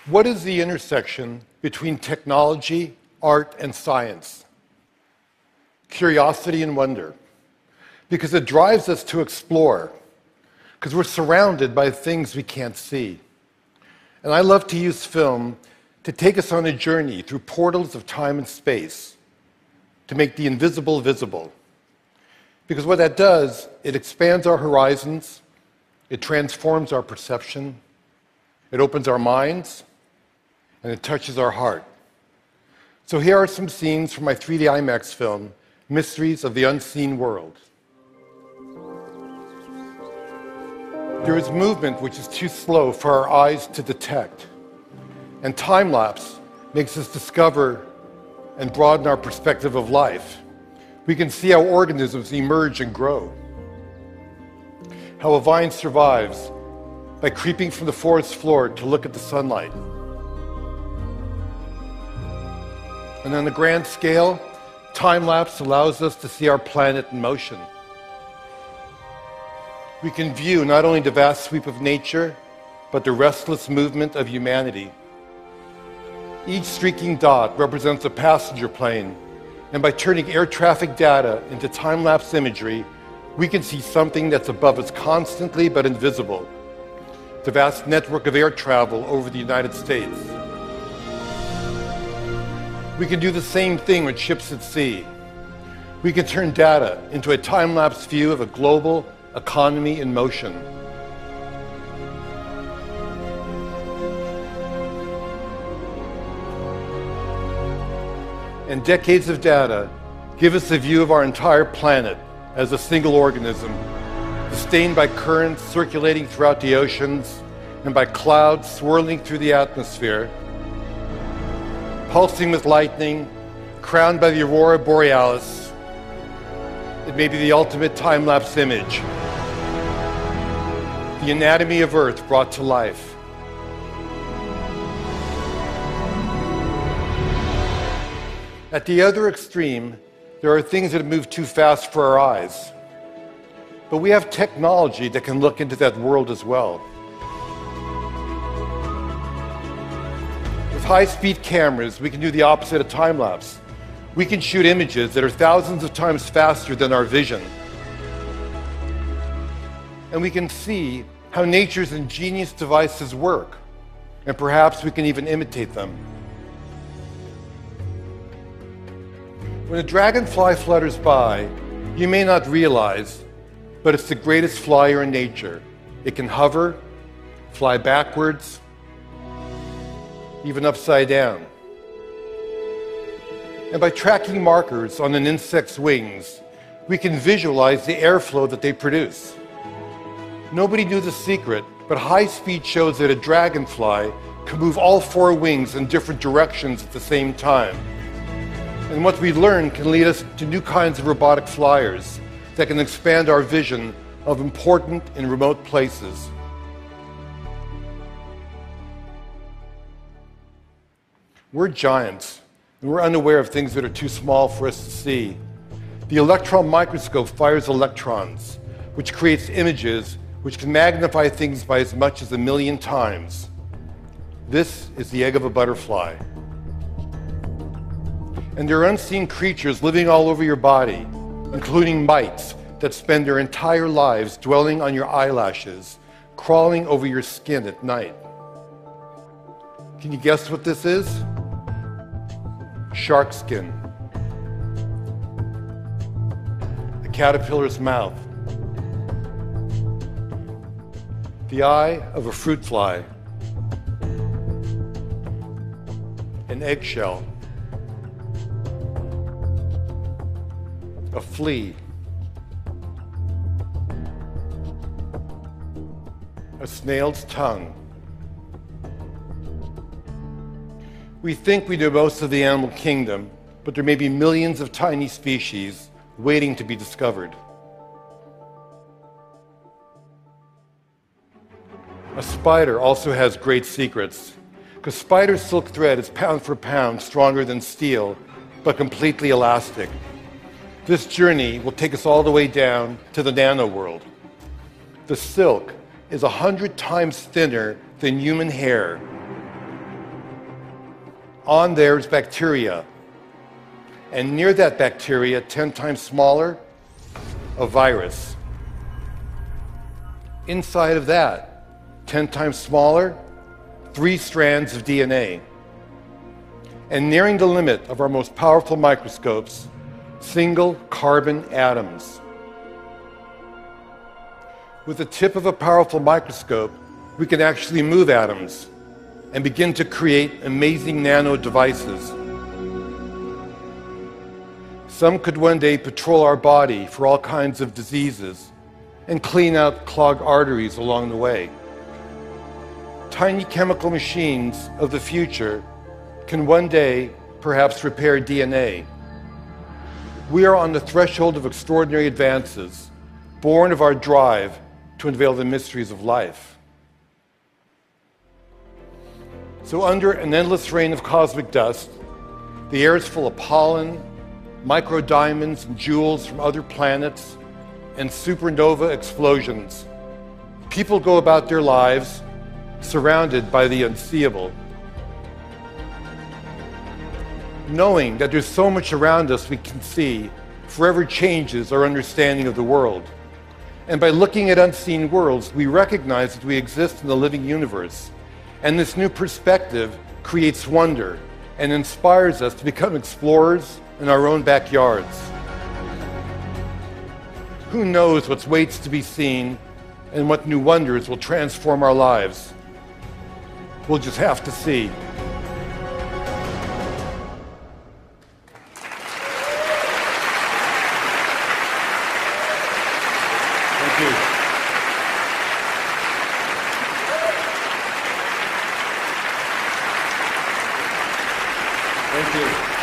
What is the intersection between technology, art, and science? Curiosity and wonder. Because it drives us to explore. Because we're surrounded by things we can't see. And I love to use film to take us on a journey through portals of time and space, to make the invisible visible. Because what that does, it expands our horizons, it transforms our perception, it opens our minds, and it touches our heart. So here are some scenes from my 3D IMAX film, Mysteries of the Unseen World. There is movement which is too slow for our eyes to detect. And time-lapse makes us discover and broaden our perspective of life. We can see how organisms emerge and grow. How a vine survives by creeping from the forest floor to look at the sunlight. And on a grand scale, time-lapse allows us to see our planet in motion. We can view not only the vast sweep of nature, but the restless movement of humanity. Each streaking dot represents a passenger plane, and by turning air traffic data into time-lapse imagery, we can see something that's above us constantly but invisible. The vast network of air travel over the United States. We can do the same thing with ships at sea. We can turn data into a time-lapse view of a global economy in motion. And decades of data give us a view of our entire planet as a single organism, sustained by currents circulating throughout the oceans and by clouds swirling through the atmosphere, pulsing with lightning, crowned by the aurora borealis. It may be the ultimate time-lapse image, the anatomy of Earth brought to life. At the other extreme, there are things that move too fast for our eyes. But we have technology that can look into that world as well. With high-speed cameras, we can do the opposite of time-lapse. We can shoot images that are thousands of times faster than our vision. And we can see how nature's ingenious devices work, and perhaps we can even imitate them. When a dragonfly flutters by, you may not realize, but it's the greatest flyer in nature. It can hover, fly backwards, even upside down. And by tracking markers on an insect's wings, we can visualize the airflow that they produce. Nobody knew the secret, but high speed shows that a dragonfly can move all four wings in different directions at the same time. And what we learn can lead us to new kinds of robotic flyers that can expand our vision of important and remote places. We're giants, and we're unaware of things that are too small for us to see. The electron microscope fires electrons, which creates images which can magnify things by as much as 1,000,000 times. This is the egg of a butterfly. And there are unseen creatures living all over your body, including mites that spend their entire lives dwelling on your eyelashes, crawling over your skin at night. Can you guess what this is? Shark skin. A caterpillar's mouth. The eye of a fruit fly. An eggshell. A flea. A snail's tongue. We think we know most of the animal kingdom, but there may be millions of tiny species waiting to be discovered. A spider also has great secrets, because spider silk thread is pound for pound stronger than steel, but completely elastic. This journey will take us all the way down to the nano world. The silk is 100 times thinner than human hair, On there is bacteria. And near that bacteria, 10 times smaller, a virus. Inside of that, 10 times smaller, 3 strands of DNA. And nearing the limit of our most powerful microscopes, single carbon atoms. With the tip of a powerful microscope, we can actually move atoms and begin to create amazing nano devices. Some could one day patrol our body for all kinds of diseases and clean out clogged arteries along the way. Tiny chemical machines of the future can one day perhaps repair DNA. We are on the threshold of extraordinary advances, born of our drive to unveil the mysteries of life. So under an endless rain of cosmic dust, the air is full of pollen, microdiamonds and jewels from other planets, and supernova explosions. People go about their lives surrounded by the unseeable, knowing that there's so much around us we can see forever changes our understanding of the world. And by looking at unseen worlds, we recognize that we exist in the living universe. And this new perspective creates wonder and inspires us to become explorers in our own backyards. Who knows what waits to be seen and what new wonders will transform our lives? We'll just have to see. Thank you. Thank you.